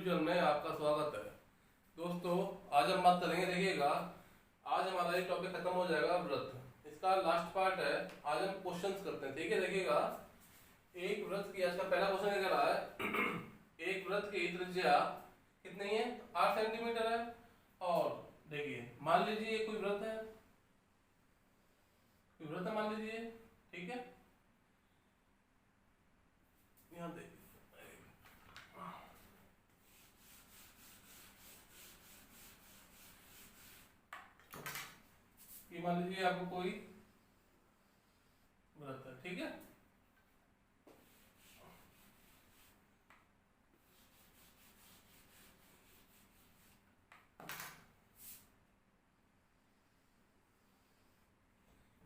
Tutorial में आपका स्वागत है। दोस्तों, आज हम बात करेंगे, देखिएगा आज हमारा ये टॉपिक खत्म हो जाएगा व्रत, इसका लास्ट पार्ट है। आज हम क्वेश्चंस करते हैं, ठीक है। देखिएगा एक व्रत की, आज का पहला क्वेश्चन क्या रहा है एक व्रत की त्रिज्या कितनी है? 8 सेंटीमीटर है। और देखिए मान लीजिए कोई व्रत है, मान लीजिए, ठीक है। यहाँ देखिए ये मान लीजिए आपको कोई व्रत है, ठीक है।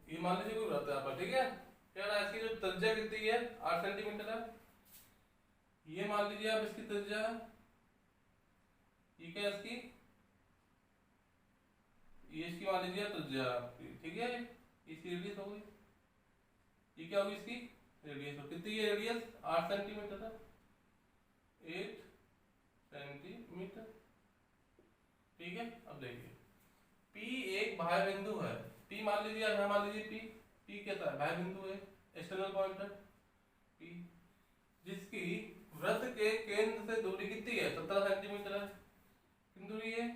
ये मान लीजिए कोई व्रत है आपका, ठीक है। क्या रहा है, इसकी जो त्रिज्या कितनी है? 8 सेंटीमीटर है। ये मान लीजिए आप इसकी त्रिज्या है, ये क्या है इसकी, ये इसकी मान लीजिए त्रिज्या आपकी, ठीक है। इसकी रेडियस हो गई, ये क्या होगी इसकी रेडियस, कितनी है रेडियस? 8 सेंटीमीटर है, 8 सेंटीमीटर, ठीक है। अब देखिए P एक बाह्य बिंदु है, P मान लीजिए, आप मान लीजिए P कहता है बाह्य बिंदु है, एक्सटर्नल पॉइंट है P, जिसकी वृत्त के केंद्र से दूरी कितनी है? 17 सेंटीमीटर है। कितनी दूरी है?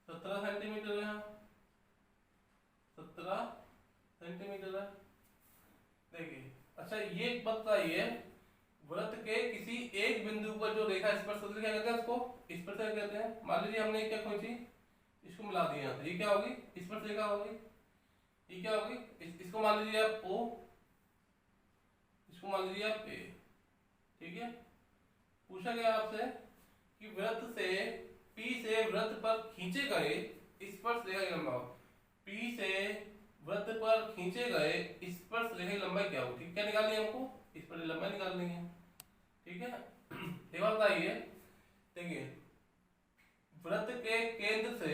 17 सेंटीमीटर है, 17 सेंटीमीटर है। देखिए अच्छा, ये बताइए वृत्त के किसी एक बिंदु पर जो रेखा स्पर्श क्या कहते हैं? उसको स्पर्श रेखा कहते हैं। मान लीजिए हमने क्या खींची, इसको मिला दिया, ये क्या होगी? स्पर्श रेखा होगी। ये क्या होगी? इसको मान लीजिए आप O, इसको मान लीजिए आप A, ठीक है। पूछा गया आपसे कि वृत्त से P से वृत्त पर खींचे गए स्पर्श रेखा की लंबाई, P से वृत्त पर खींचे गए स्पर्श रेखा की लंबाई क्या होगी? क्या निकालनी है हमको? इस पर लंबाई निकालनी है, ठीक है। एक बात बताइए, देखिए वृत्त के केंद्र से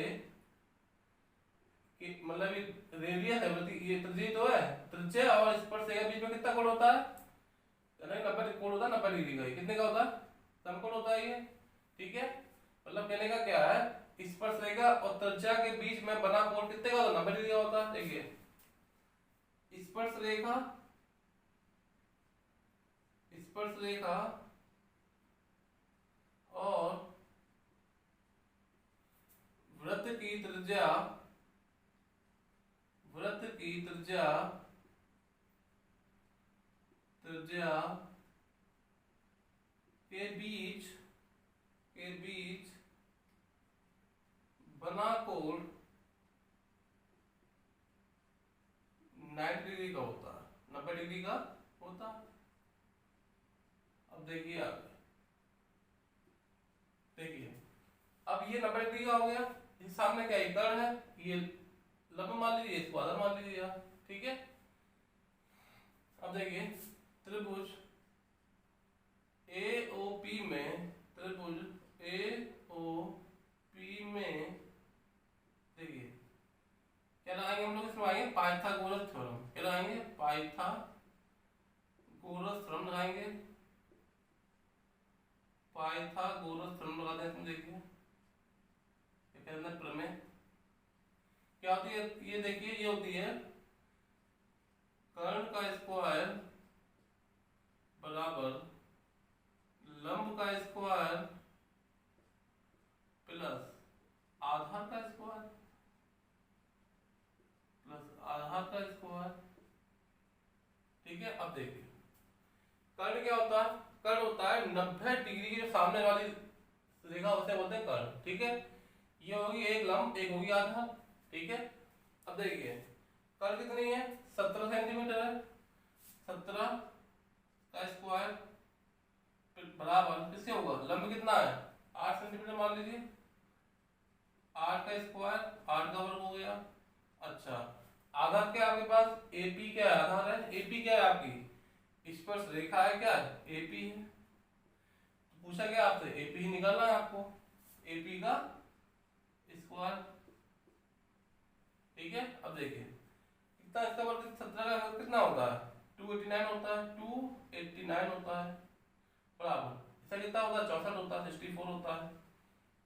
मतलब रेडियस है वृत्त, ये त्रिज्या तो है, त्रिज्या और स्पर्श रेखा बीच में कितना कोण होता है? 90 कोण होता है, 90 डिग्री का। कितने का होता है? समकोण होता है ये, ठीक है। मतलब कहने का क्या है, स्पर्श रेखा और त्रिज्या के बीच में बना कोण कितने का होता है? 90 डिग्री का होता है। देखिए स्पर्श रेखा और वृत्त की त्रिज्या के बीच बना कोण 90 डिग्री का होता है, 90 डिग्री का होता है। अब देखिए अब ये 90 डिग्री का हो गया। इस सामने क्या कर्ण है, ये लंब मान लीजिए, इसको आधार मान लीजिए आप, ठीक है। अब देखिए त्रिभुज AOP में, देखिए क्या लगाएंगे हम लोग? इसमें आएंगे पाइथागोरस थ्योरम। क्या लगाएंगे? पाइथागोरस थ्योरम लगाएंगे। पाइथागोरस थ्योरम लगाते हैं इसमें। देखिए प्रमेय क्या होती है? ये देखिए, ये होती है कर्ण का स्क्वायर बराबर लंब का स्क्वायर प्लस आधार का स्क्वायर ठीक है। अब देखिए कर्ण क्या होता है? कर्ण होता है 90 डिग्री की जो सामने वाली रेखा उसे बोलते हैं कर्ण, ठीक है। ये होगी एक लंब, एक होगी आधार, ठीक है। अब देखिए कर्ण कितनी है? 17 सेंटीमीटर है। 17 का स्क्वायर बराबर किससे होगा? लंब कितना है? 8 सेंटीमीटर मान लीजिए। 8 का स्क्वायर 8 का वर्ग हो गया। अच्छा, आधार क्या आपके पास? AP क्या है? आधार है। AP क्या है आपकी? स्पर्श रेखा है, क्या है? AP है। तो पूछा गया आपसे AP ही निकालना है आपको, AP का स्क्वायर, ठीक है। अब देखिए कितना इसका वर्ग, 17 का वर्ग कितना होता है? 289 होता है, 289 होता है, बराबर इसका कितना होता है 64 होता है 64 होता है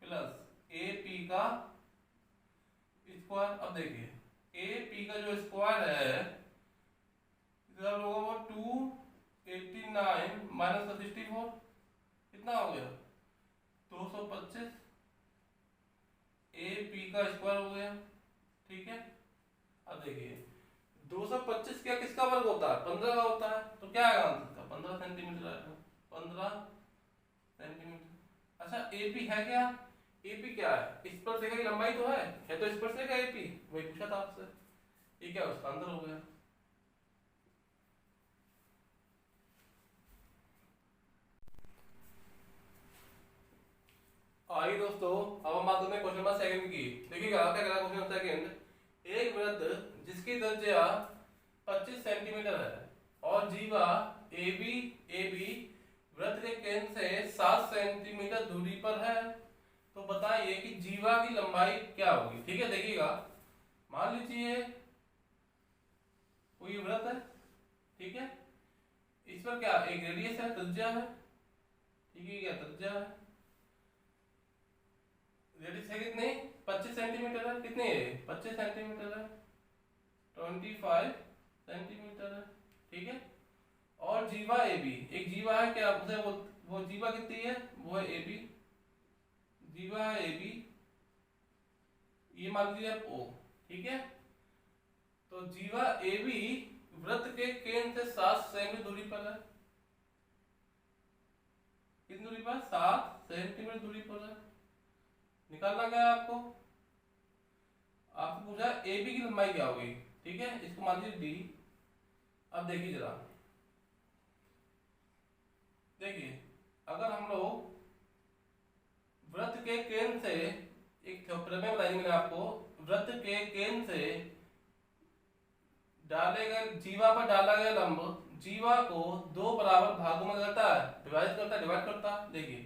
प्लस ए पी का स्क्वायर। अब देखिए ए पी का जो स्क्वायर है इधर होगा वो 289 माइनस 64 कितना हो गया 225 ए पी का स्क्वायर हो गया। ठीक है अब देखिए 225 क्या किसका वर्ग होता है 15 का होता है तो क्या आएगा आंसर का 15 सेंटीमीटर आएगा 15 सेंटीमीटर। अच्छा एपी है क्या एपी क्या है स्पर्श रेखा की लंबाई तो है तो स्पर्श रेखा एपी वही पूछा था आपसे ये क्या उसका आंसर हो गया। आइए दोस्तों अब हम बात करते हैं क्वेश्चन नंबर सेकंड की। देखिएगा क्या करा क्वेश्चन नंबर सेकंड एक वृत्त जिसकी त्रिज्या 25 सेंटीमीटर है और जीवा ए बी वृत्त के केंद्र से 7 सेंटीमीटर दूरी पर है तो बताइए कि जीवा की लंबाई क्या होगी। ठीक है देखिएगा मान लीजिए कोई वृत्त है ठीक है इस पर क्या एक रेडियस है त्रिज्या है ठीक है क्या त्रिज्या है रेडियस है कितनी 25 सेंटीमीटर है कितनी है 25 सेंटीमीटर है 25 सेंटीमीटर है ठीक है और जीवा ए बी एक जीवा है क्या उसे वो जीवा कितनी है वो है ए बी जीवा है ए बी ये मान लीजिए आप ओ ठीक है तो जीवा ए बी वृत्त के केंद्र से 7 सेंटीमीटर दूरी पर है कितनी दूरी पर 7 सेंटीमीटर दूरी पर है। निकालना क्या है आपको पूछा ए बी की लंबाई क्या होगी ठीक है इसको मान लीजिए डी। अब देखिए जरा देखिए अगर हम लोग वृत्त के केंद्र से एक प्रमेय बताएंगे मैंने आपको वृत्त के केंद्र से डाले गए जीवा पर डाला गया लंब जीवा को 2 बराबर भागों में करता है डिवाइड करता है। देखिए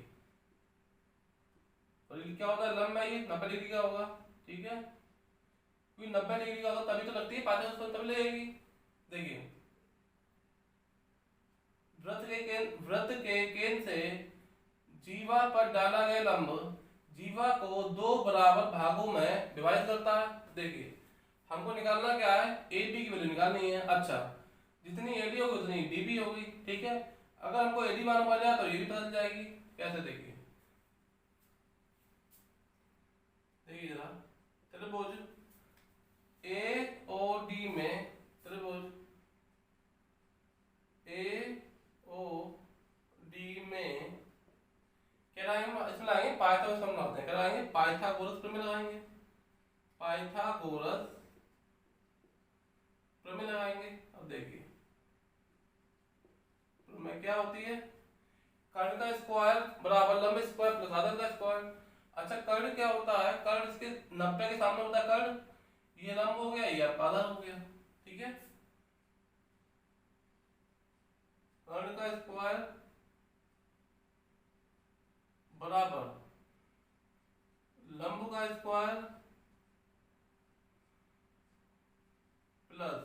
और ये क्या होता है लंब है ये 90 डिग्री का होगा ठीक है क्योंकि 90 डिग्री का होगा तभी तो लगती है 5 तभी लगेगी। देखिए वृत्त के केंद्र से जीवा पर डाला गया लंब जीवा को 2 बराबर भागों में विभाजित करता है। देखिए हमको निकालना क्या है ए बी की वैल्यू निकालनी है। अच्छा जितनी एडी होगी उतनी डी बी होगी ठीक है अगर हमको एडी मालूम पड़ जाए तो ये भी पता चल जाएगी कैसे। देखिए जरा त्रिभुज ए ओ डी में त्रिभुज ए ओ डी में क्या लगाएंगे इसमें लगाएंगे पाइथागोरस प्रमेय लगाते हैं क्या लगाएंगे पाइथागोरस प्रमेय लगाएंगे पाइथागोरस प्रमेय लगाएंगे। अब देखिए प्रमेय क्या होती है कर्ण का स्क्वायर बराबर लंब स्क्वायर प्लस आधार का स्क्वायर। अच्छा कर्ण क्या होता है कर्ण इसके 90 के सामने होता है कर्ण ये लंब हो गया ये आपका आधार हो गया ठीक है कर्ण का स्क्वायर बराबर लंब का स्क्वायर प्लस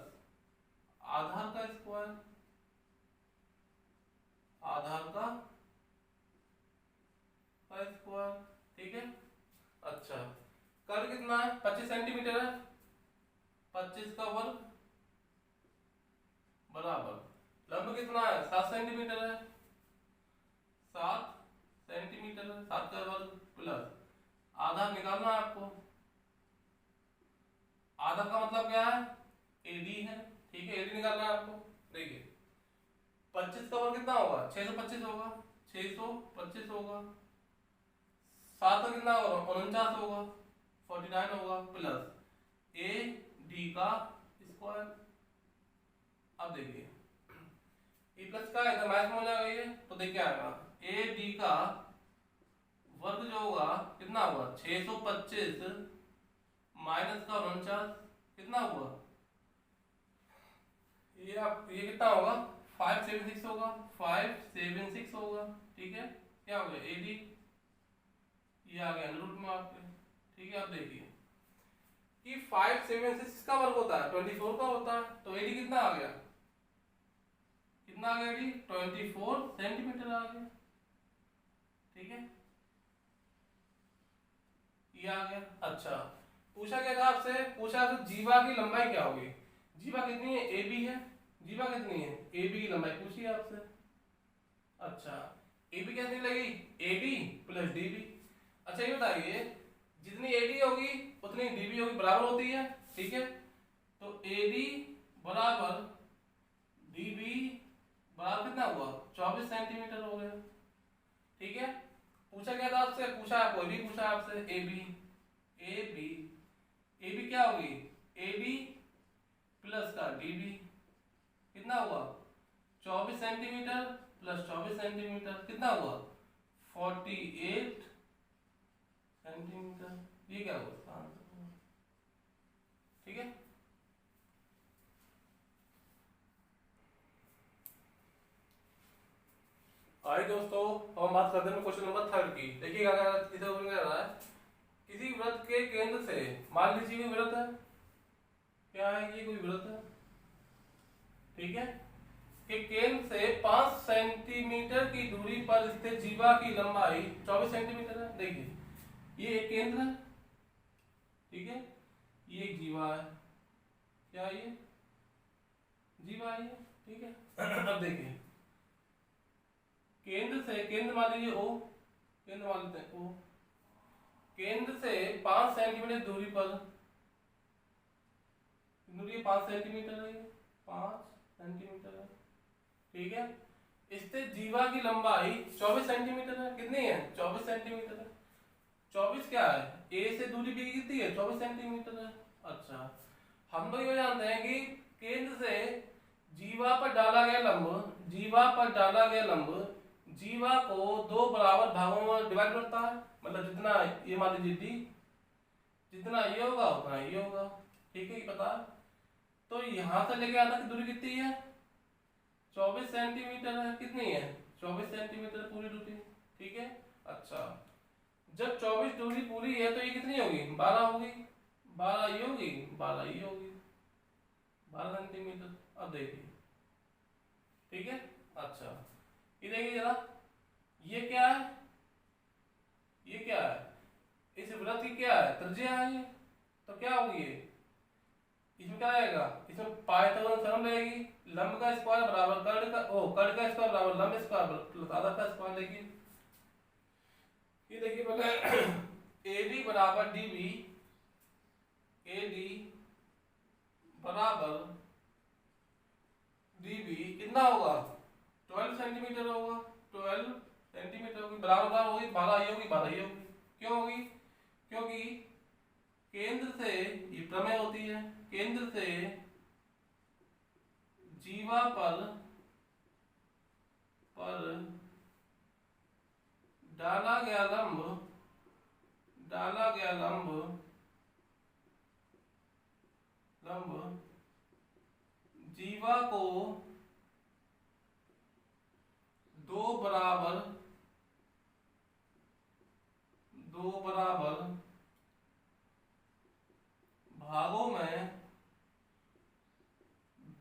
आधार का स्क्वायर आधार का स्क्वायर ठीक है। अच्छा कर्ण कितना है 25 सेंटीमीटर है 25 का वर्ग बराबर लंब कितना है 7 सेंटीमीटर है 7 सेंटीमीटर है 7 का वर्ग प्लस आधार निकालना है आपको आधार का मतलब क्या है एडी है ठीक है एडी निकालना है आपको। देखिए 25 का वर्ग कितना होगा 625 होगा 625 होगा 7 का कितना होगा 49 होगा 49 होगा प्लस ए डी का स्क्वायर। अब देखिए ये प्लस का इधर माइनस में हो जाएगा ये तो देखिए आएगा ए डी का वर्ग जो होगा कितना हुआ 625 माइनस का 49 कितना हुआ ये कितना होगा 576 होगा 576 होगा ठीक है क्या हो गया एडी ये आ गया रूट में आपके ठीक है। अब देखिए कि 576 का वर्ग होता है 24 का होता है तो एडी कितना आ गया एडी 24 सेंटीमीटर आ गया ठीक है, ये आ गया। अच्छा, पूछा क्या था आपसे, पूछा तो जीवा की लंबाई क्या होगी, जीवा कितनी है, ए बी है, जीवा कितनी है, ए बी की लंबाई पूछी है आपसे। अच्छा, ए बी कितनी लगी, A D plus D B. अच्छा ये बताइए, जितनी ए डी होगी उतनी डी बी होगी, बराबर होती है, ठीक है। तो ए डी बराबर डी बी बराबर कितना हुआ, 24 सेंटीमीटर हो गया, ठीक है। पूछा क्या था आपसे, पूछा कोई भी पूछा आपसे, A B, A B, A B क्या होगी, ए डी प्लस का डी बी कितना हुआ, 24 सेंटीमीटर प्लस 24 सेंटीमीटर कितना हुआ, 48 सेंटीमीटर, ये क्या हुआ, ठीक है। आइए दोस्तों, हम बात करते हैं क्वेश्चन नंबर 3 की। देखिएगा इसे कह रहा है, किसी वृत्त के केंद्र से, मान लीजिए कोई वृत्त है, क्या है ये, कोई वृत्त है, ठीक है, के केंद्र से 5 सेंटीमीटर की दूरी पर स्थित जीवा की लंबाई 24 सेंटीमीटर है। देखिए ये एक केंद्र है, ठीक है, ये एक जीवा है, क्या ये जीवा है, ठीक है। अब देखिए केंद्र से, केंद्र मान लीजिए ओ, केंद्र मान लेते हैं ओ, केंद्र से 5 सेंटीमीटर दूरी पर, दूरी 5 सेंटीमीटर है, 5 सेंटीमीटर है, ठीक है। स्थित जीवा की लंबाई 24 सेंटीमीटर है, कितनी है, 24 सेंटीमीटर है। 24 क्या है, ए से दूरी भी कितनी है, 24 सेंटीमीटर है। अच्छा, हम लोग ये जानते हैं कि केंद्र से जीवा पर डाला गया लंब, जीवा पर डाला गया लंब जीवा को 2 बराबर भागों में डिवाइड करता है, मतलब जितना ये मान लीजिए डी, जितना ये होगा उतना ये होगा, ठीक है, ये पता है। तो यहां से लेके आना की दूरी कितनी है, 24 सेंटीमीटर है, कितनी है, 24 सेंटीमीटर पूरी दूरी, ठीक है। अच्छा, जब 24 दूरी पूरी है तो ये कितनी होगी, 12 होगी, 12 ये होगी, 12 ये होगी, 12 सेंटीमीटर। अब देखिए, ठीक है। अच्छा, ये देखिए जरा, ये क्या है, ये क्या है, इस वृत्त की क्या है, त्रिज्या है ये, तो क्या होगी ये, इसमें क्या आएगा, इसमें पाइथागोरस थ्योरम रहेगी, लंब का स्क्वायर बराबर कर्ण का, कर्ण का स्क्वायर बराबर लंब स्क्वायर प्लस आधार का स्क्वायर। देखिए ये देखिए पहले ए डी बराबर डी बी, ए डी बराबर डी बी कितना होगा, 12 सेंटीमीटर होगा, 12 सेंटीमीटर होगी, बराबर होगी, 12 ये होगी, 12 ये होगी। क्यों होगी, क्योंकि केंद्र से, ये प्रमेय होती है, केंद्र से जीवा पर डाला गया लंब जीवा को 2 बराबर भागों में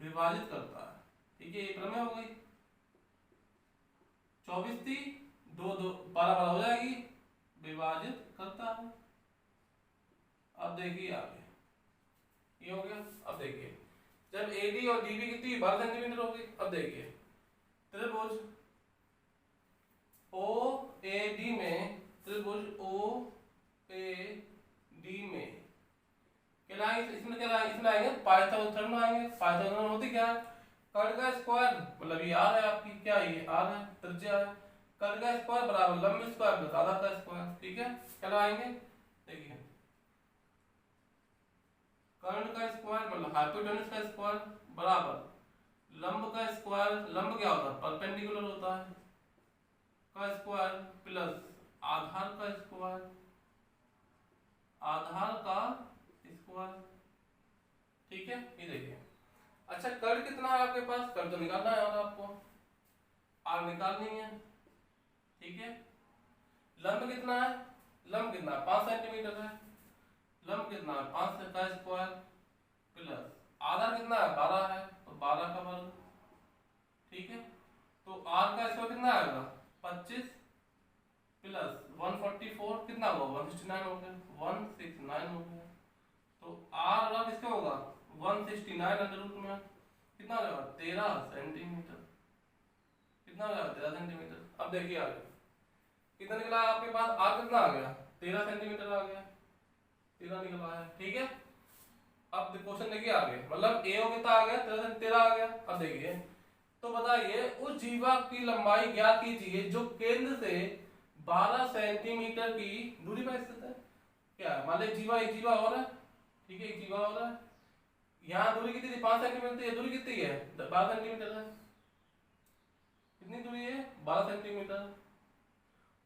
विभाजित करता है, ठीक है, ये प्रमेय हो गई। 24 थी, 2 2 12 हो जाएगी, विभाजित करता है। अब देखिए आगे, ये हो गया। अब देखिए जब एडी और डीबी कितनी 12 सेंटीमीटर होगी। अब देखिए त्रिभुज ओ ए डी में, त्रिभुज ओ ए डी में क्या लाएंगे, इसमें क्या लाएंगे, इसमें आएंगे पाइथागोरस थ्योरम आएंगे। पाइथागोरस थ्योरम होती क्या है, कर्ण का स्क्वायर मतलब ये आर है आपकी, क्या ये आर है, त्रिज्या है, कर्ण का स्क्वायर बराबर लंब स्क्वायर प्लस आधार का स्क्वायर, ठीक है। क्या लगाएंगे, देखिए कर्ण का स्क्वायर मतलब हाइपोटेन्यूज का स्क्वायर बराबर लंब का स्क्वायर, लंब क्या होता है, परपेंडिकुलर होता है, का स्क्वायर प्लस आधार का स्क्वायर, आधार का स्क्वायर, ठीक है। ये देखिए, अच्छा कर्ण कितना है आपके पास, कर्ण तो निकालना है और आपको आर निकालनी है, ठीक है। लंब कितना है, लंब कितना 5 सेंटीमीटर है, लंब कितना है 5 का स्क्वायर प्लस आधार कितना है 12 है, तो 12 का वर्ग, ठीक है। तो आर का स्क्वायर कितना आएगा 25 प्लस 144 कितना हुआ 169 हो गया 169 हो गया। तो आर वाला किसका होगा 169 अंडर रूट में कितना हो जाएगा 13 सेंटीमीटर। कितना हो जाएगा 13 सेंटीमीटर। अब देखिए आगे कितना निकला आपके पास आर कितना आ गया 13 सेंटीमीटर आ गया 13 निकला है। ठीक है अब क्वेश्चन देखिए आगे मतलब ए कितना आ गया 13 आ गया। अब देखिए तो बताइए उस जीवा की लंबाई ज्ञात कीजिए जो केंद्र से 12 सेंटीमीटर की दूरी पर स्थित है। क्या मान लीजिए जीवा एक जीवा और है ठीक है एक जीवा और है यहाँ दूरी कितनी थी 5 सेंटीमीटर ये दूरी कितनी है 12 सेंटीमीटर है। कितनी दूरी है 12 सेंटीमीटर।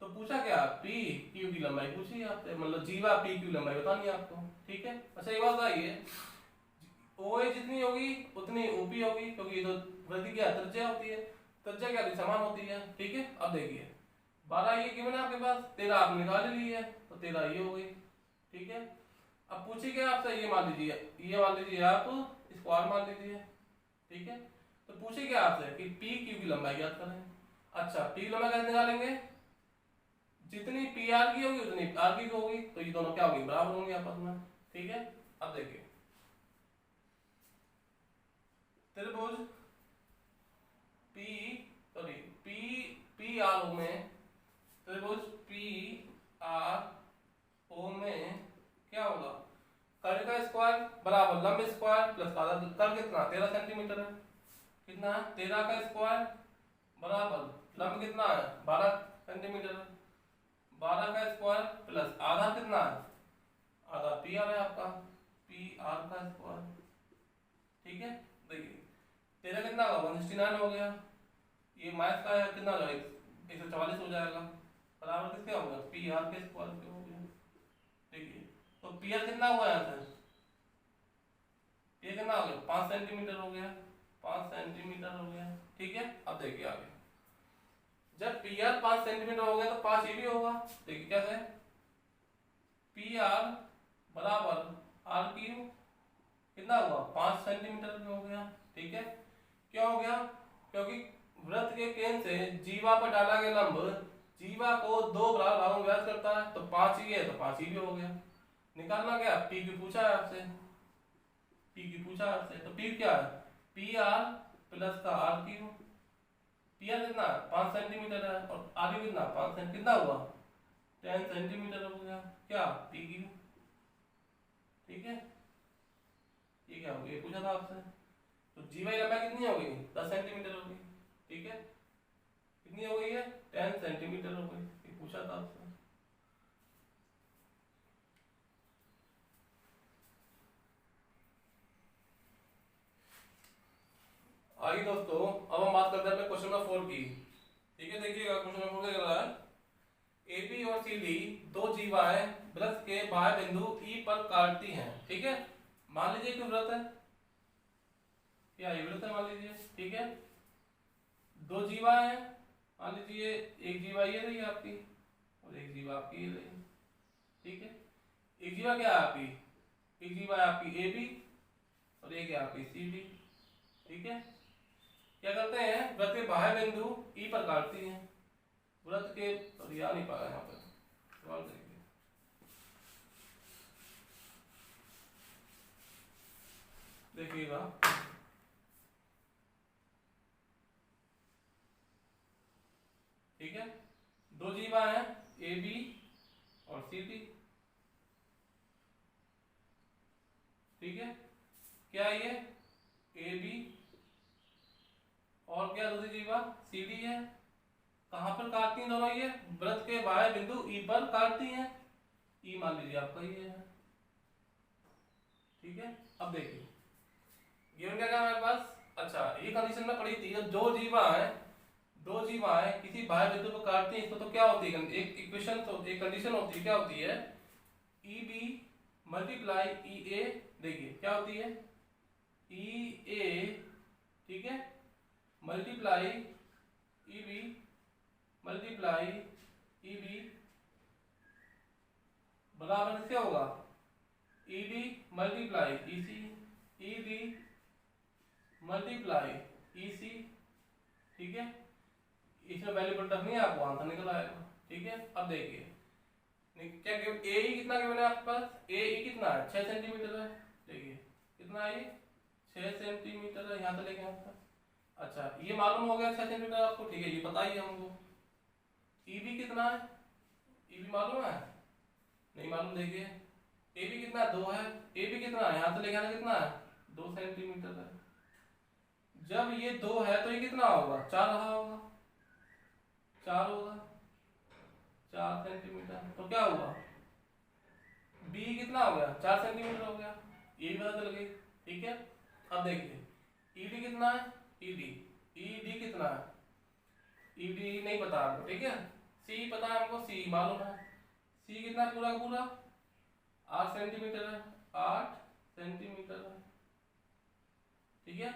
तो पूछा क्या पी क्यू की लंबाई पूछी आपसे मतलब जीवा पी क्यू लंबाई बतानी है आपको। ठीक है अच्छा ये बात बताइए ओए जितनी होगी उतनी ओपी होगी क्योंकि ये तो वृद्धि क्या त्रिज्या होती है त्रिज्या क्या समान होती है। ठीक है अब देखिए 12 ये गिवन है आपके पास 13 आप निकाल ली है तो 13 ये हो गई। ठीक है अब पूछिए क्या आपसे ये मान लीजिए आप स्क्वायर मान लीजिए। ठीक है तो पूछिए क्या आपसे कि पी क्यू की लंबाई ज्ञात करें। अच्छा पी की लंबाई कैसे निकालेंगे जितनी पी आर की होगी उतनी आर की होगी तो ये दोनों क्या होगी बराबर होंगे आपस में। ठीक है अब देखिए त्रिभुज P sorry P P R O में त्रिभुज पी आर ओ में क्या होगा कर्ण का स्क्वायर बराबर लंब स्क्वायर प्लस कर्ण कितना 13 सेंटीमीटर है कितना 13 का स्क्वायर बराबर लंब कितना है 12 सेंटीमीटर है 12 का स्क्वायर प्लस आधा कितना है आधा पी आर है आपका पी आर का स्क्वायर। ठीक है देखिए 13 कितना होगा 169 हो गया ये माइनस का कितना हो जाएगा 144 हो जाएगा बराबर किसके होगा पी आर के स्क्वायर के हो गया। देखिए तो पी आर कितना हुआ यहाँ से ये कितना हो गया 5 सेंटीमीटर हो गया 5 सेंटीमीटर हो गया। ठीक है अब देखिए आगे जब पी आर 5 सेंटीमीटर हो गया तो 5 ये भी होगा। देखिए कैसे पी आर बराबर आर क्यू कितना हुआ 5 सेंटीमीटर में हो गया। ठीक है क्यों हो गया क्योंकि वृत्त के केंद्र से जीवा पर डाला गया लंब जीवा को 2 बराबर भागों में विभाजित करता है तो 5 ही है तो 5 ही भी हो गया। निकालना क्या पी की पूछा है आपसे पी की पूछा है आपसे तो पी क्या है पी आर प्लस का आर क्यू पी आर कितना 5 सेंटीमीटर है और आर क्यू कितना 5 सेंटीमीटर कितना हुआ 10 सेंटीमीटर हो गया क्या पी क्यू। ठीक है ये क्या हो गया पूछा था आपसे तो जीवा की लंबाई कितनी हो गई 10 सेंटीमीटर हो गई। ठीक है कितनी हो गई है 10 सेंटीमीटर हो गई ये पूछा था आपसे। आगे दोस्तों अब हम बात करते हैं अपने क्वेश्चन नंबर 4 की। ठीक है देखिएगा क्वेश्चन नंबर 4 क्या कर रहा है ए बी और सी डी दो जीवाएं वृत्त के बाह्य बिंदु ई पर काटती हैं। ठीक है मान लीजिए कि वृत्त है क्या ये वृत्त है मान लीजिए। ठीक है दो जीवा है मान लीजिए एक जीवा ये रही आपकी और एक जीवा आपकी ये रही। ठीक है एक जीवा क्या है आपकी एक जीवा है आपकी ए बी और एक है आपकी सी डी। ठीक है क्या करते हैं वृत्त के बाह्य बिंदु ई पर काटती हैं वृत्त के और या नहीं पा रहा यहाँ पर सवाल देखिए देखिएगा ठीक है दो जीवा है ए बी और सी डी। ठीक है क्या ये ए बी और क्या दूसरी जीवा सी डी है कहां पर काटती हैं दोनों ये वृत्त के बाह्य बिंदु ई पर काटती हैं ई मान लीजिए आपका ये है। ठीक है अब देखिए गिवन क्या क्या हमारे पास अच्छा ये कंडीशन में पड़ी थी जब दो जीवाएं किसी बाह्य बिंदु पर काटती हैं इसको तो क्या होती है एक इक्वेशन तो एक कंडीशन होती है क्या होती है ई बी मल्टीप्लाई ई ए। देखिए क्या होती है ई ए ठीक है multiply E B multiply E B बराबर क्या होगा E D multiply E C E D multiply E C. ठीक है इसमें वैल्यू पुट रखनी है आपको आंसर निकल आएगा। ठीक है। अब देखिए क्या ए ई कितना गिवन है आपके पास, ए ई कितना है 6 सेंटीमीटर है। देखिए कितना है ये 6 सेंटीमीटर है, यहाँ से लेके यहाँ तक। अच्छा ये मालूम हो गया 6 सेंटीमीटर आपको, ठीक है, ये पता ही है हमको। ई बी कितना है, ई बी मालूम है, नहीं मालूम। देखिए ए बी कितना 2 है, ए बी कितना है, यहाँ से लेके आना कितना है 2 सेंटीमीटर है। जब ये 2 है तो ये कितना होगा 4 रहा होगा, 4 होगा 4 सेंटीमीटर। तो क्या हुआ बी कितना हो गया 4 सेंटीमीटर हो गया, ये भी पता चल गई। ठीक है। अब देखिए ईडी कितना है, ईडी कितना है, ईडी नहीं पता आपको, ठीक है। सी पता है हमको, सी मालूम है, सी कितना पूरा पूरा 8 सेंटीमीटर है, 8 सेंटीमीटर है, ठीक है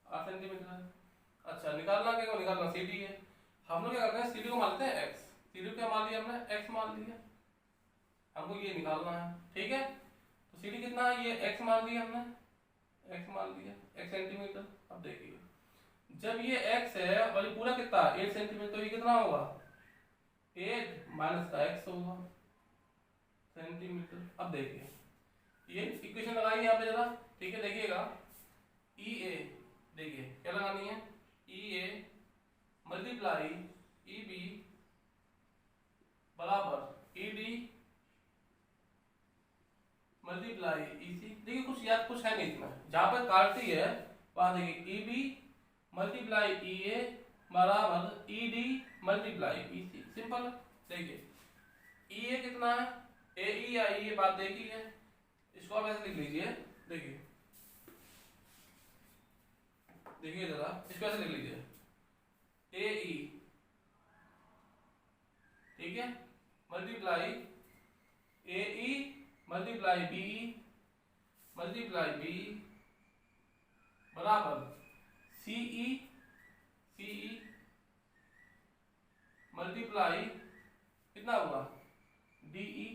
8 सेंटीमीटर है। अच्छा निकालना क्या को निकालना, सी डी है। हम लोग क्या करते हैं, सी डी को मानते हैं एक्स, सी डी को क्या मान लिया हमने एक्स मान लिया, हमको ये निकालना है। ठीक है तो सी डी कितना है, ये एक्स मान लिया हमने, एक्स मान लिया एक्स सेंटीमीटर। अब देखिए जब ये x है और ये पूरा कितना 8 सेंटीमीटर, तो ये कितना होगा 8 माइनस का x होगा सेंटीमीटर। अब देखिए ये इक्वेशन लगाइए यहाँ पे जरा, ठीक है। देखिएगा ई ए, देखिए क्या लगानी है, ई ए मल्टीप्लाई ई बी बराबर ई डी मल्टीप्लाई ई सी। देखिए कुछ याद कुछ है नहीं इसमें, जहां पर काटती है वहां देखिए ई बी मल्टीप्लाई ई ए बराबर ई डी मल्टीप्लाई ई सी, सिंपल। देखिए ई ए कितना है, ए ई या ई ए बात देखी है, इसको आप ऐसे लिख लीजिए। देखिए देखिए जरा इसको ऐसे लिख लीजिए ए ई, ठीक है, मल्टीप्लाई ए ई मल्टीप्लाई बी मल्टीप्लाई बी बराबर सी ई मल्टीप्लाई कितना हुआ डी ई।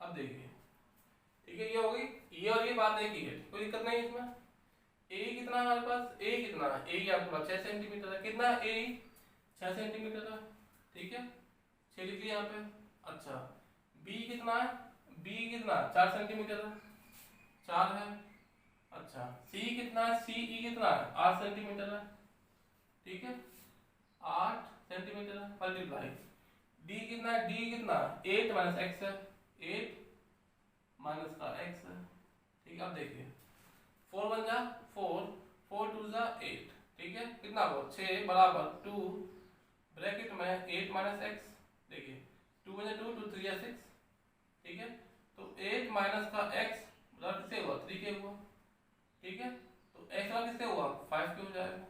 अब देखिए ठीक है ये हो गई, ये और ये बात एक ही है, कोई दिक्कत नहीं इसमें। ए कितना है हमारे पास, ए कितना है, ए आपके पास 6 सेंटीमीटर है, कितना ए 6 सेंटीमीटर है, ठीक है 6 लिख लिया यहाँ पे। अच्छा बी कितना है, बी कितना 4 सेंटीमीटर है, 4 है। अच्छा सी कितना है, सी ई कितना है 8 सेंटीमीटर है, ठीक है 8 सेंटीमीटर है, मल्टीप्लाई डी कितना है, डी कितना 8 माइनस एक्स है, 8 माइनस का एक्स है, ठीक है। अब देखिए 4 1 जा 4, 4 2 जा 8, ठीक है कितना हो 6 बराबर 2 ब्रैकेट में 8 माइनस एक्स। देखिए 2 1 2 2 3 या 6, ठीक है तो 8 माइनस का एक्स बराबर किससे हुआ 3 के हुआ, ठीक है तो एक्स बराबर किससे हुआ 5 के हो जाएगा।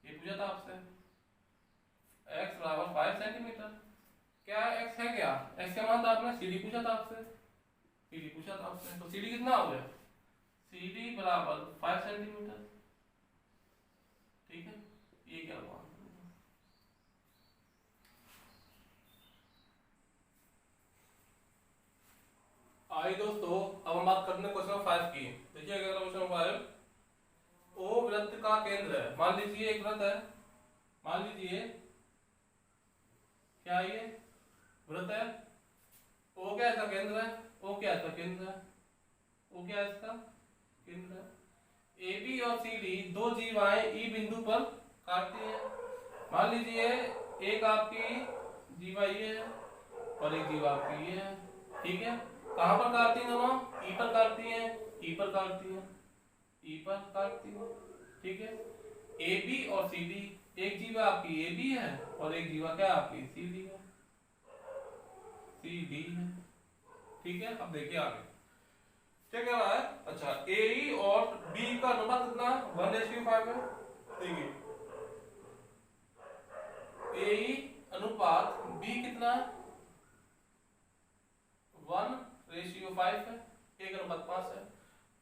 ये पूछा था आपसे x बराबर 5 सेंटीमीटर, क्या x है, क्या x का मान था आपने, CD पूछा था आपसे, CD पूछा था आपसे, तो CD कितना हो गया CD बराबर 5 सेंटीमीटर, ठीक है ये क्या हुआ। आइए दोस्तों अब हम बात करते हैं क्वेश्चन 5 की। देखिए अगला क्वेश्चन 5, ओ वृत्त का केंद्र है, मान लीजिए एक वृत्त है, मान लीजिए क्या ये वृत्त है, ओ क्या इसका केंद्र है, ओ क्या इसका केंद्र है, ओ क्या इसका केंद्र है। ए बी और सी डी दो जीवाएं ई बिंदु पर काटती हैं। मान लीजिए एक आपकी जीवा ये है और एक जीवा आपकी ये है, ठीक है कहां पर काटती हैं दोनों, ई पर काटती हैं, ई पर काटती हैं, ई पर काटती है, ठीक है। ए बी और सी डी, एक जीवा आपकी ए बी है और एक जीवा क्या आपकी सी डी है, सी डी है, ठीक है। अब देखिए आगे क्या कह रहा है। अच्छा ए ई और बी का अनुपात कितना 1:5 है। देखिए ए ई अनुपात बी कितना है 1:5 है, 1:5 है।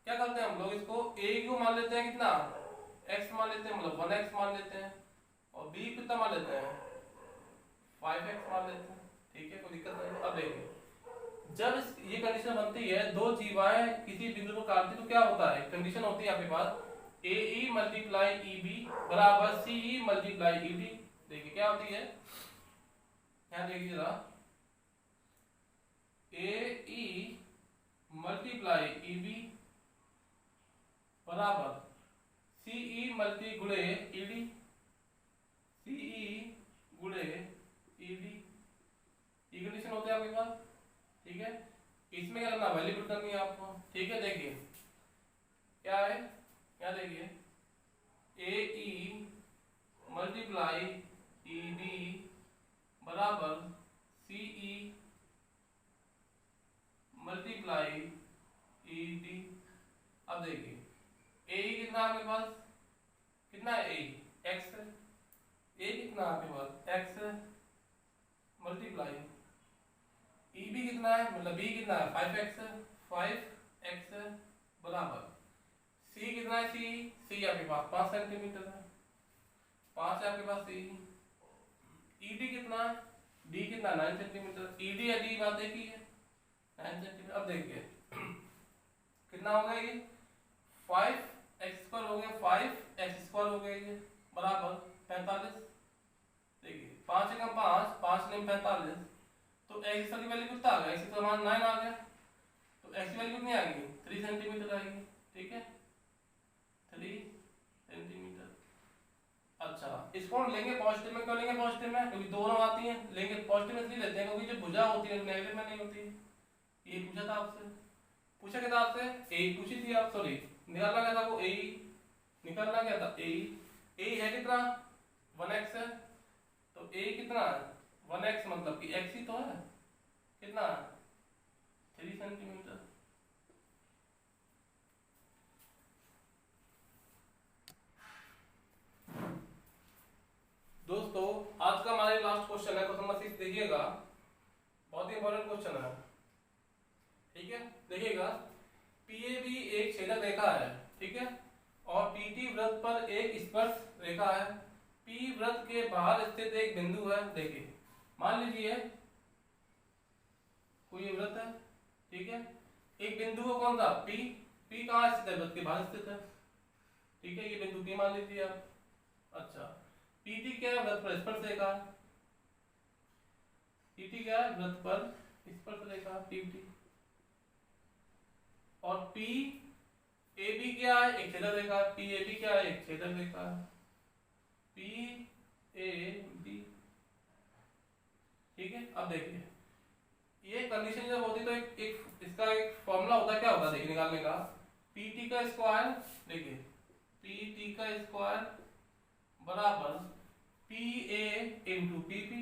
क्या करते हैं हम लोग इसको ए को मान लेते हैं कितना x मान लेते हैं, मतलब 1x मान लेते हैं, और b कितना मान लेते हैं 5x मान लेते हैं, ठीक है कोई दिक्कत नहीं। अब देखिए जब ये कंडीशन बनती है दो जीवाएं किसी बिंदु पर काटती तो क्या होता है, कंडीशन होती है आपके पास ए ई मल्टीप्लाई ई बी बराबर सी ई मल्टीप्लाई ई डी। देखिए क्या होती है, यहाँ देखिए जरा, ए ई मल्टीप्लाई ई बी बराबर सी ई मल्टी गुणे ई डी, सी ई गुणे ई डी। ये कंडीशन होते हैं आपके पास, ठीक है। इसमें क्या करना, वैल्यू पुट करनी है आपको, ठीक है। देखिए क्या है, क्या देखिए, ए ई मल्टीप्लाई ई डी बराबर सी ई मल्टीप्लाई ई डी। अब देखिए ए ई कितना आपके पास, कितना है ए एक्स, ए कितना आपके पास एक्स मल्टीप्लाई ई बी कितना है, मतलब बी कितना है 5x बराबर सी कितना है, सी आपके पास 5 सेंटीमीटर है, 5 है आपके पास सी। ई डी कितना है, डी कितना 9 सेंटीमीटर, ई डी या डी बात एक ही है 9 सेंटीमीटर। अब देखिए कितना हो गया ये 5x² हो गया, 5x² हो गया ये बराबर 45। देखिए 5 एकम 5, 5 9 45, तो x की वैल्यू कितना आ गया, x का मान 9 आ गया, तो x की वैल्यू कितनी आएगी 3 सेंटीमीटर आएगी, ठीक है 3 सेंटीमीटर। अच्छा इसको हम लेंगे पॉजिटिव में, क्यों लेंगे पॉजिटिव में, क्योंकि दोनों आती हैं, लेंगे पॉजिटिव में इसलिए लेते हैं क्योंकि जो भुजा होती है नेगेटिव में नहीं होती। ये पूछा था आपसे, पूछा क्या था आपसे, ए पूछी थी आप, सॉरी निकालना क्या था वो ए, निकालना क्या था ए है कितना 1x है, तो ए कितना है 1x, मतलब कि x ही तो है, कितना 3 सेंटीमीटर। दोस्तों आज का हमारे लास्ट क्वेश्चन है, क्वेश्चन नंबर 6 देखिएगा, बहुत ही इंपॉर्टेंट क्वेश्चन है, ठीक है। देखिएगा पीएबी एक छेदक रेखा है, ठीक है, और पीटी वृत्त पर एक स्पर्श रेखा है। पी वृत्त के बाहर स्थित एक बिंदु है। देखिए मान लीजिए कोई वृत्त है, ठीक है, एक बिंदु है कौन सा पी, पी कहाँ स्थित है, वृत्त के बाहर स्थित है, ठीक है, ये बिंदु पी मान लीजिए आप। अच्छा पीटी क्या है, वृत्त पर स्पर्श रेखा, पीटी क्या है, वृत्त पर स्पर्श रेखा पीटी। और पी ए बी क्या है, एक छेदक रेखा, पी ए बी क्या है, एक छेदक रेखा, पी ए बी, ठीक है। अब देखिए ये कंडीशन जब होती तो एक इसका एक फॉर्मूला होता है, क्या होता है देखिए निकालने का, पी टी का स्क्वायर, देखिए पी टी का स्क्वायर बराबर P A into P P,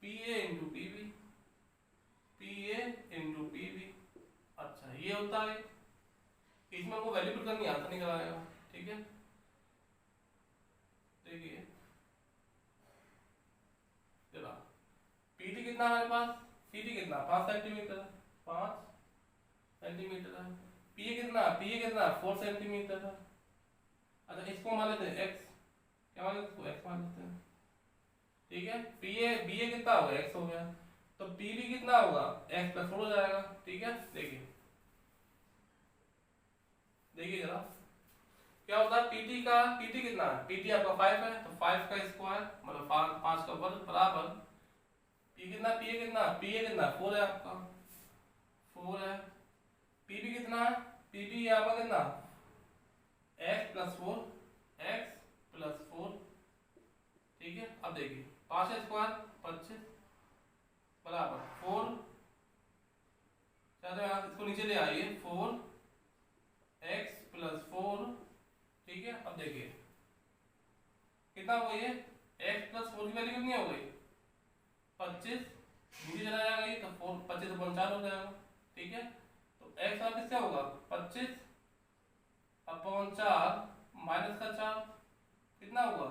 P A into P B, P A into P B. अच्छा ये होता है, इसमें आपको वैल्यू पुट करनी आता नहीं कराएगा, ठीक है। देखिए चला पीटी कितना हमारे पास, पीटी कितना 5 सेंटीमीटर, 5 सेंटीमीटर है, पीए कितना, पीए कितना 4 सेंटीमीटर है। अच्छा इसको मान लेते हैं x, क्या मान लेते हैं, x मान लेते हैं, ठीक है। पीए बीए कितना हो गया x हो गया, तो पीबी कितना होगा x प्लस 4 हो जाएगा, ठीक है। देखिए देखिए जरा क्या होता है, पीटी का, पीटी कितना है, पीटी आपका 5 है, तो 5 का स्क्वायर मतलब 5 का वर्ग बराबर पी कितना, पीए कितना, पीए कितना 4 है आपका, 4 है। पीबी कितना है, पीबी आपका कितना x प्लस 4, x प्लस 4, ठीक है। अब देखिए 5 स्क्वायर 25 बराबर 4, चाहते हैं इसको नीचे ले आइए 4 x प्लस 4, ठीक है। अब देखिए कितना हो गई है, x प्लस 4 की वैल्यू कितनी हो गई 25, नीचे चला जाएगा ये तो 4 25 तो 4 हो जाएगा, ठीक है। तो x का किससे होगा 25 अपॉन 4 माइनस का 4 कितना होगा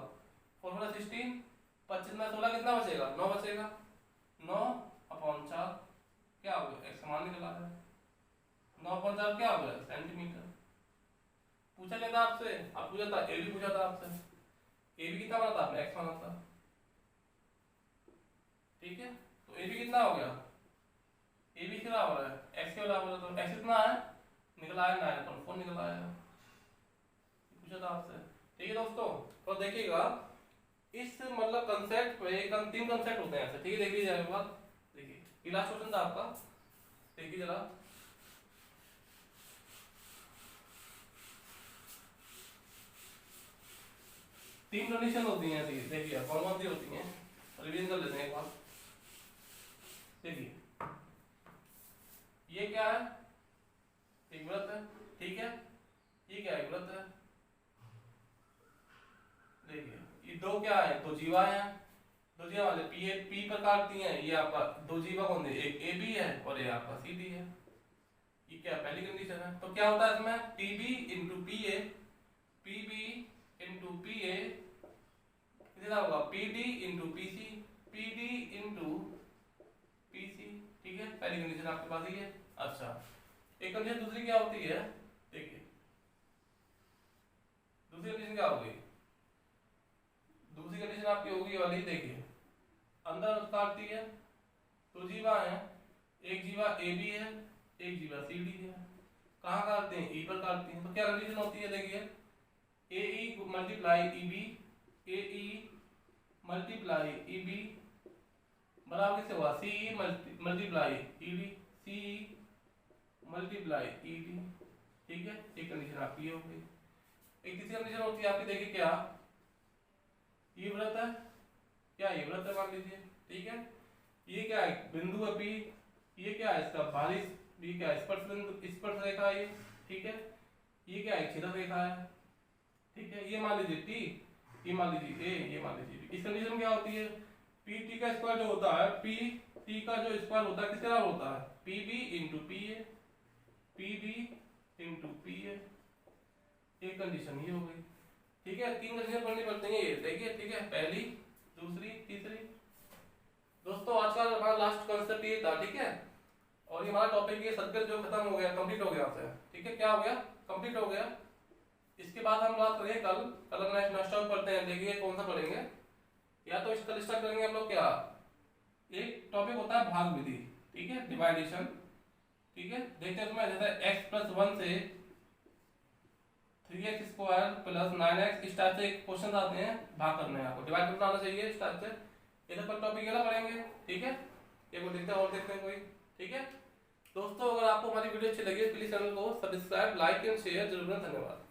4 + 16, 25 में 16 कितना बचेगा 9 बचेगा, 9 अपॉन 4 क्या हो गया, x समान निकला है, 9 अपॉन 4 क्या हो गया सेंटीमीटर। पूछा क्या था आपसे, आप पूछा था ए बी, पूछा था आपसे ए बी कितना बना था आपने x माना था, ठीक है। तो ए बी कितना हो गया, ए बी बराबर है x के बराबर है, तो x कितना है निकला है 9/4 निकला है, पूछा था आपसे। ठीक है दोस्तों, तो देखिएगा इस मतलब कंसेप्ट पे तीन कंसेप्ट होते हैं ऐसे। ठीक है, देखिए जरा बात, देखिए ये लास्ट क्वेश्चन था आपका, देखिए जरा। तीन कंडीशन होती हैं, देखिए कौन कौन सी होती हैं, रिवीजन कर लेते हैं एक बार। देखिए ये क्या है, एक व्रत है, ठीक है, ये क्या है, व्रत है। देखिए ये दो क्या है, दो जीवा है, दो जीवा वाले पी पर काटती हैं, ये आपका दो जीवा कौन है, एक ए बी है और ये आपका सी डी है। ये क्या पहली कंडीशन है। तो क्या होता है इसमें, P B into P A, P B into P A कितना होगा, P D into P C, P D into P C. ठीक है, पहली कंडीशन आपके पास ही है। अच्छा, एक कंडीशन दूसरी क्या होती है, देखिए दूसरी कंडीशन क्या होगी, दूसरी कंडीशन आपकी होगी वाली, देखिए अंदर काटती है, दो जीवा है, एक जीवा ए बी है, एक जीवा सी डी है। कहाँ काटते हैं, ई पर काटते हैं। तो क्या कंडीशन होती है, देखिए ए ई मल्टीप्लाई ई बी, ए ई मल्टीप्लाई ई बी बराबर किससे हुआ, सी ई मल्टीप्लाई ई डी, सी ई मल्टीप्लाई ई डी। ठीक है, एक कंडीशन आपकी हो गई। एक तीसरी कंडीशन होती है आपकी, देखिए क्या, ये व्रत है, क्या ये व्रत है मान लीजिए। ठीक है, ये क्या है, बिंदु है पी, ये क्या है इसका बारिश, ये क्या है स्पर्श बिंदु, स्पर्श रेखा है ये। ठीक है, ये क्या है छेदक रेखा है। ठीक है, ये मान लीजिए टी, ये मान लीजिए ए, ये मान लीजिए। इस कंडीशन क्या होती है, पी टी का स्क्वायर जो होता है, पी टी का जो स्क्वायर होता है किसके बराबर होता है, P B into P A, P D into P A. एक कंडीशन ये हो गई। ठीक है, तीन कंडीशन पढ़नी पड़ती है ये, देखिए। ठीक है, पहली, दूसरी, तीसरी। दोस्तों आज का हमारा लास्ट कांसेप्ट ये था। ठीक है, और ये हमारा टॉपिक ये सर्कल जो खत्म हो गया, कंप्लीट हो गया आपसे। ठीक है, क्या हो गया, कंप्लीट हो गया। इसके बाद हम बात करेंगे कल हम नेक्स्ट टॉपिक पढ़ते हैं। देखिए कौन सा पढ़ेंगे, या तो इसका स्टार्ट करेंगे हम लोग, क्या एक टॉपिक होता है भाग विधि। ठीक है, डिवाइडेशन। ठीक है, देखते हैं उसमें जैसे x प्लस 1 से 3x स्क्वायर प्लस 9x इस टाइप से क्वेश्चन आते हैं, भाग करने हैं आपको, डिवाइड करना आना चाहिए इस टाइप से। ये तो कल टॉपिक ये पढ़ेंगे। ठीक है, ये को देखते हैं और देखते हैं कोई। ठीक है दोस्तों, अगर आपको हमारी वीडियो अच्छी लगी प्लीज चैनल को सब्सक्राइब, लाइक एंड शेयर जरूर। धन्यवाद।